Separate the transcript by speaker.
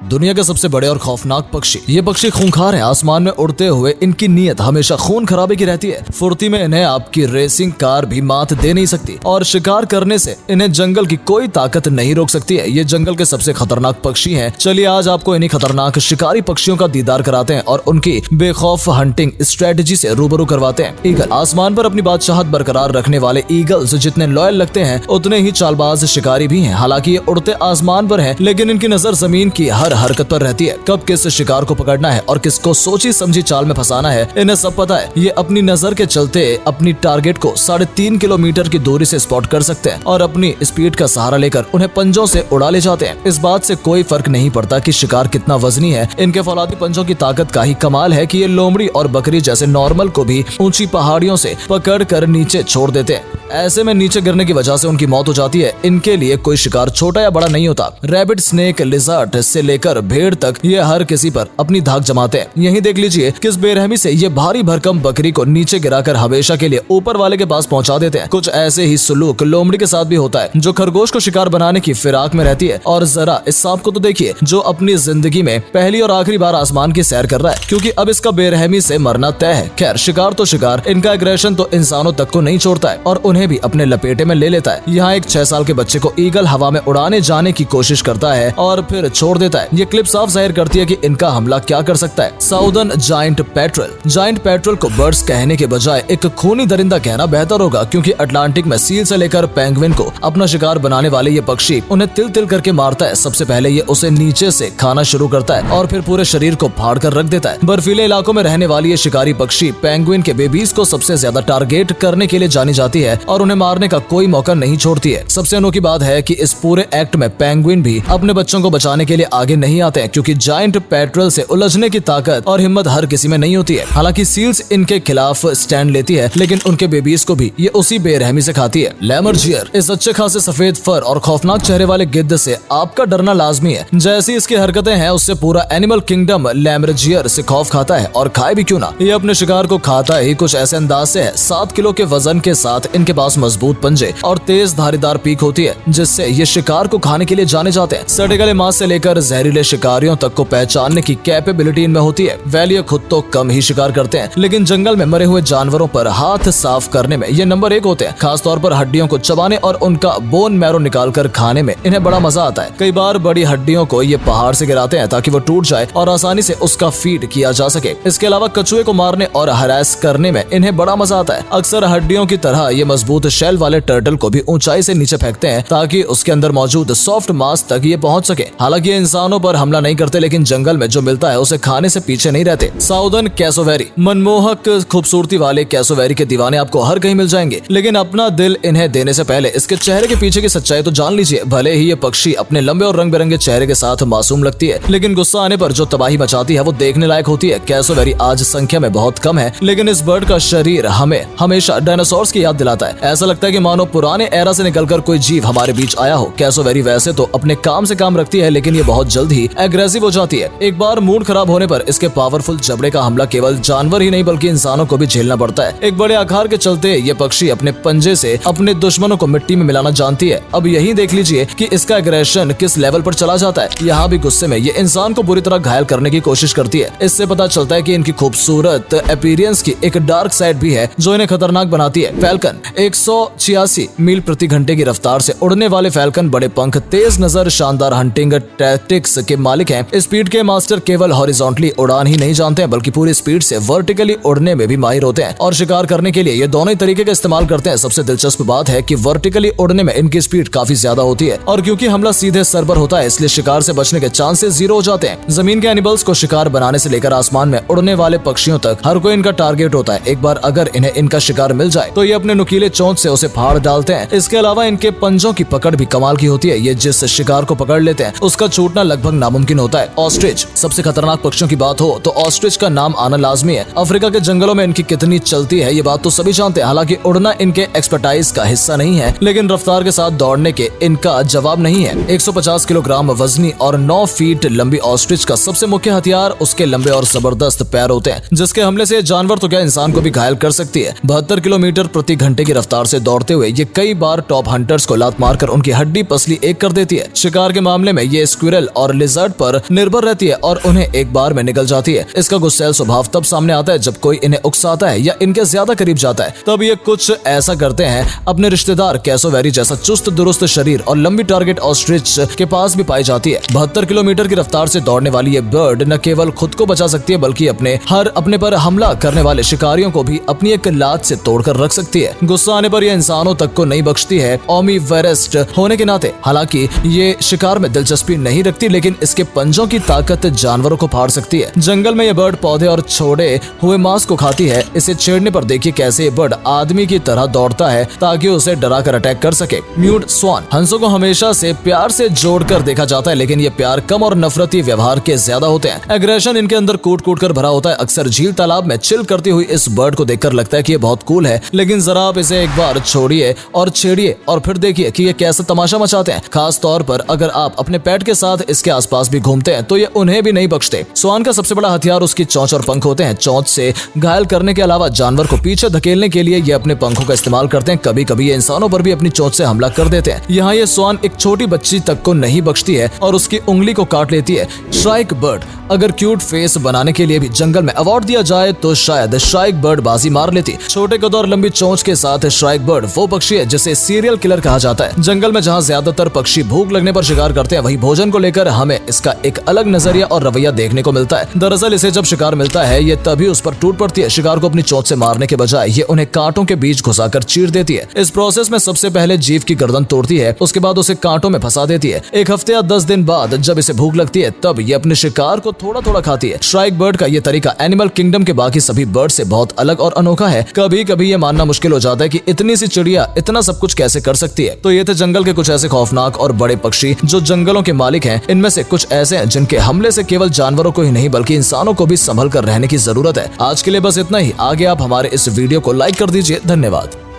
Speaker 1: दुनिया के सबसे बड़े और खौफनाक पक्षी। ये पक्षी खूंखार हैं, आसमान में उड़ते हुए इनकी नीयत हमेशा खून खराबे की रहती है। फुर्ती में इन्हें आपकी रेसिंग कार भी मात दे नहीं सकती और शिकार करने से इन्हें जंगल की कोई ताकत नहीं रोक सकती है। ये जंगल के सबसे खतरनाक पक्षी हैं। चलिए आज आपको इन्हीं खतरनाक शिकारी पक्षियों का दीदार कराते हैं और उनकी बेखौफ हंटिंग स्ट्रेटजी से रूबरू करवाते हैं। ईगल। आसमान पर अपनी बादशाहत बरकरार रखने वाले ईगल्स जितने लॉयल लगते हैं उतने ही चालबाज शिकारी भी हैं। हालांकि ये उड़ते आसमान पर हैं, लेकिन इनकी नजर जमीन की हर हरकत पर रहती है। कब किस शिकार को पकड़ना है और किसको सोची समझी चाल में फंसाना है इन्हें सब पता है। ये अपनी नजर के चलते अपनी टारगेट को 3.5 किलोमीटर की दूरी से स्पॉट कर सकते हैं और अपनी स्पीड का सहारा लेकर उन्हें पंजों से उड़ा ले जाते हैं। इस बात से कोई फर्क नहीं पड़ता कि शिकार कितना वजनी है। इनके फौलादी पंजों की ताकत का ही कमाल है कि ये लोमड़ी और बकरी जैसे नॉर्मल को भी ऊंची पहाड़ियों से पकड़ कर नीचे छोड़ देते हैं। ऐसे में नीचे गिरने की वजह से उनकी मौत हो जाती है। इनके लिए कोई शिकार छोटा या बड़ा नहीं होता। रैबिट, स्नेक, लिजर्ड से लेकर भेड़ तक ये हर किसी पर अपनी धाक जमाते हैं। यही देख लीजिए किस बेरहमी से ये भारी भरकम बकरी को नीचे गिराकर हमेशा के लिए ऊपर वाले के पास पहुंचा देते हैं। कुछ ऐसे ही सुलूक लोमड़ी के साथ भी होता है, जो खरगोश को शिकार बनाने की फिराक में रहती है। और जरा इस सांप को तो देखिए, जो अपनी जिंदगी में पहली और आखिरी बार आसमान की सैर कर रहा है, क्योंकि अब इसका बेरहमी से मरना तय है। खैर, शिकार तो शिकार, इनका एग्रेशन तो इंसानों तक को नहीं छोड़ता है और उन्हें भी अपने लपेटे में ले लेता है। यहाँ एक 6 साल के बच्चे को ईगल हवा में उड़ाने जाने की कोशिश करता है और फिर छोड़ देता है। ये क्लिप साफ जाहिर करती है कि इनका हमला क्या कर सकता है। Southern giant petrol. Giant petrol को बर्ड्स कहने के बजाय एक खूनी दरिंदा कहना बेहतर होगा, क्योंकि अटलांटिक में सील से लेकर पेंगुइन को अपना शिकार बनाने वाले ये पक्षी उन्हें तिल तिल करके मारता है। सबसे पहले ये उसे नीचे से खाना शुरू करता है और फिर पूरे शरीर को फाड़ कर रख देता है। बर्फीले इलाकों में रहने वाली ये शिकारी पक्षी पेंगुइन के बेबीज को सबसे ज्यादा टारगेट करने के लिए जानी जाती है और उन्हें मारने का कोई मौका नहीं छोड़ती है। सबसे अनोखी बात है कि इस पूरे एक्ट में पेंगुइन भी अपने बच्चों को बचाने के लिए आगे नहीं आते हैं, क्योंकि जायंट पेट्रोल से उलझने की ताकत और हिम्मत हर किसी में नहीं होती है। हालांकि सील्स इनके खिलाफ स्टैंड लेती है, लेकिन उनके बेबीज को भी ये उसी बेरहमी से खाती है। लैमरजियर। इस अच्छे खासे सफेद फर और खौफनाक चेहरे वाले गिद्ध से आपका डरना लाजमी है। जैसी इसकी हरकतें हैं उससे पूरा एनिमल किंगडम लैमरजियर से खौफ खाता है, और खाए भी क्यों ना। ये अपने शिकार को खाता ही कुछ ऐसे अंदाज से है। 7 किलो के वजन के साथ इनके पास मजबूत पंजे और तेज धारीदार पीक होती है, जिससे ये शिकार को खाने के लिए जाने जाते हैं। सड़े गले मांस से लेकर जहरीले शिकारियों तक को पहचानने की कैपेबिलिटी इनमें होती है। वैलिय खुद तो कम ही शिकार करते हैं, लेकिन जंगल में मरे हुए जानवरों पर हाथ साफ करने में ये नंबर 1 होते हैं। खासतौर पर हड्डियों को चबाने और उनका बोन मैरो निकाल कर खाने में इन्हें बड़ा मजा आता है। कई बार बड़ी हड्डियों को ये पहाड़ से गिराते हैं ताकि वो टूट जाए और आसानी से उसका फीड किया जा सके। इसके अलावा कछुए को मारने और हरास करने में इन्हें बड़ा मजा आता है। अक्सर हड्डियों की तरह ये मजबूत शेल वाले टर्टल को भी ऊंचाई से नीचे फेंकते हैं ताकि उसके अंदर मौजूद सॉफ्ट मांस तक ये पहुंच सके। हालांकि ये इंसानों पर हमला नहीं करते, लेकिन जंगल में जो मिलता है उसे खाने से पीछे नहीं रहते। Southern cassowary. मनमोहक खूबसूरती वाले कैसोवेरी के दीवाने आपको हर कहीं मिल जाएंगे, लेकिन अपना दिल इन्हें देने से पहले इसके चेहरे के पीछे की सच्चाई तो जान लीजिए। भले ही ये पक्षी अपने लंबे और रंग बिरंगे चेहरे के साथ मासूम लगती है, लेकिन गुस्सा आने पर जो तबाही मचाती है वो देखने लायक होती है। कैसोवेरी आज संख्या में बहुत कम है, लेकिन इस बर्ड का शरीर हमें हमेशा डायनासोर्स की याद दिलाता है। ऐसा लगता है कि मानो पुराने एरा से निकलकर कोई जीव हमारे बीच आया हो। कैसोवेरी वैसे तो अपने काम से काम रखती है, लेकिन ये बहुत जल्द ही एग्रेसिव हो जाती है। एक बार मूड खराब होने पर इसके पावरफुल जबड़े का हमला केवल जानवर ही नहीं बल्कि इंसानों को भी झेलना पड़ता है। एक बड़े आकार के चलते ये पक्षी अपने पंजे से अपने दुश्मनों को मिट्टी में मिलाना जानती है। अब यही देख लीजिए कि इसका एग्रेशन किस लेवल पर चला जाता है। यहाँ भी गुस्से में ये इंसान को बुरी तरह घायल करने की कोशिश करती है। इससे पता चलता है कि इनकी खूबसूरत अपीयरेंस की एक डार्क साइड भी है जो इन्हें खतरनाक बनाती है। फैल्कन। 186 मील प्रति घंटे की रफ्तार से उड़ने वाले फैल्कन बड़े पंख, तेज नजर, शानदार हंटिंग टैक्टिक्स के मालिक हैं। स्पीड के मास्टर केवल हॉरिजॉन्टली उड़ान ही नहीं जानते हैं, बल्कि पूरी स्पीड से वर्टिकली उड़ने में भी माहिर होते हैं और शिकार करने के लिए ये दोनों ही तरीके का इस्तेमाल करते हैं। सबसे दिलचस्प बात है कि वर्टिकली उड़ने में इनकी स्पीड काफी ज्यादा होती है, और क्योंकि हमला सीधे सर पर होता है इसलिए शिकार से बचने के चांसेस 0 हो जाते हैं। जमीन के एनिमल्स को शिकार बनाने से लेकर आसमान में उड़ने वाले पक्षियों तक हर कोई इनका टारगेट होता है। एक बार अगर इन्हें इनका शिकार मिल जाए तो ये अपने नुकीले चोंच से उसे फाड़ डालते हैं। इसके अलावा इनके पंजों की पकड़ भी कमाल की होती है। ये जिस शिकार को पकड़ लेते हैं उसका छूटना लगभग नामुमकिन होता है। ऑस्ट्रिच। सबसे खतरनाक पक्षियों की बात हो तो ऑस्ट्रिच का नाम आना लाजमी है। अफ्रीका के जंगलों में इनकी कितनी चलती है ये बात तो सभी जानते हैं। हालांकि उड़ना इनके एक्सपर्टाइज का हिस्सा नहीं है, लेकिन रफ्तार के साथ दौड़ने के इनका जवाब नहीं है। 150 किलोग्राम वजनी और 9 फीट लंबी ऑस्ट्रिच का सबसे मुख्य हथियार उसके लंबे और जबरदस्त पैर होते हैं, जिसके हमले से जानवर तो क्या इंसान को भी घायल कर सकती है। 72 किलोमीटर प्रति घंटे की रफ्तार से दौड़ते हुए ये कई बार टॉप हंटर्स को लात मारकर उनकी हड्डी पसली एक कर देती है। शिकार के मामले में ये स्क्विरल और लिजर्ड पर निर्भर रहती है और उन्हें एक बार में निगल जाती है। इसका गुस्सैल स्वभाव तब सामने आता है जब कोई इन्हें उकसाता है या इनके ज्यादा करीब जाता है। तब ये कुछ ऐसा करते हैं। अपने रिश्तेदार कैसोवेरी जैसा चुस्त दुरुस्त शरीर और लंबी टारगेट ऑस्ट्रिच के पास भी पाई जाती है। 72 किलोमीटर की रफ्तार से दौड़ने वाली ये बर्ड न केवल खुद को बचा सकती है बल्कि अपने पर हमला करने वाले शिकारियों को भी अपनी एक लात से तोड़कर रख सकती है। गुस्सा आने पर यह इंसानों तक को नहीं बख्शती है। ओमनीवोरस होने के नाते हालांकि ये शिकार में दिलचस्पी नहीं रखती, लेकिन इसके पंजों की ताकत जानवरों को फाड़ सकती है। जंगल में यह बर्ड पौधे और छोड़े हुए मांस को खाती है। इसे छेड़ने पर देखिए कैसे ये बर्ड आदमी की तरह दौड़ता है ताकि उसे डरा कर अटैक कर सके। म्यूट स्वान हंसों को हमेशा से प्यार से जोड़कर देखा जाता है, लेकिन ये प्यार कम और नफरती व्यवहार के ज्यादा होते हैं। एग्रेशन इनके अंदर कूट कूट कर भरा होता है। अक्सर झील तालाब में चिल करती हुई इस बर्ड को देखकर लगता है कि ये बहुत कूल है, लेकिन जरा आप इसे एक बार छोड़िए और छेड़िए और फिर देखिए कि ये कैसे तमाशा मचाते हैं। खास तौर पर अगर आप अपने पेट के साथ इसके आसपास भी घूमते हैं तो ये उन्हें भी नहीं बख्शते। स्वान का सबसे बड़ा हथियार उसकी चोंच और पंख होते हैं। चोंच से घायल करने के अलावा जानवर को पीछे धकेलने के लिए ये अपने पंखों का इस्तेमाल करते हैं। कभी कभी ये इंसानों पर भी अपनी चोंच से हमला कर देते हैं। यहाँ ये स्वान एक छोटी बच्ची तक को नहीं बख्शती है और उसकी उंगली को काट लेती है। श्राइक बर्ड अगर क्यूट फेस बनाने के लिए भी जंगल में अवार्ड दिया जाए तो शायद श्राइक बर्ड बाजी मार लेती। छोटे कद और लंबी चोंच के साथ श्राइक बर्ड वो पक्षी है जिसे सीरियल किलर कहा जाता है। जंगल में जहाँ ज्यादातर पक्षी भूख लगने पर शिकार करते हैं, वहीं भोजन को लेकर हमें इसका एक अलग नजरिया और रवैया देखने को मिलता है। दरअसल इसे जब शिकार मिलता है ये तभी उस पर टूट पड़ती है। शिकार को अपनी चोंच से मारने के बजाय ये उन्हें कांटों के बीच घुसाकर चीर देती है। इस प्रोसेस में सबसे पहले जीव की गर्दन तोड़ती है, उसके बाद उसे कांटों में फंसा देती है। एक हफ्ते या 10 दिन बाद जब इसे भूख लगती है तब ये अपने शिकार को थोड़ा थोड़ा खाती है। श्राइक बर्ड का ये तरीका एनिमल किंगडम के बाकी सभी बर्ड से बहुत अलग और अनोखा है। कभी कभी ये मानना मुश्किल हो जाता है कि इतनी सी चिड़िया इतना सब कुछ कैसे कर सकती है। तो ये थे जंगल के कुछ ऐसे खौफनाक और बड़े पक्षी जो जंगलों के मालिक हैं। इनमें से कुछ ऐसे हैं जिनके हमले से केवल जानवरों को ही नहीं बल्कि इंसानों को भी संभल कर रहने की जरूरत है। आज के लिए बस इतना ही। आगे आप हमारे इस वीडियो को लाइक कर दीजिए। धन्यवाद।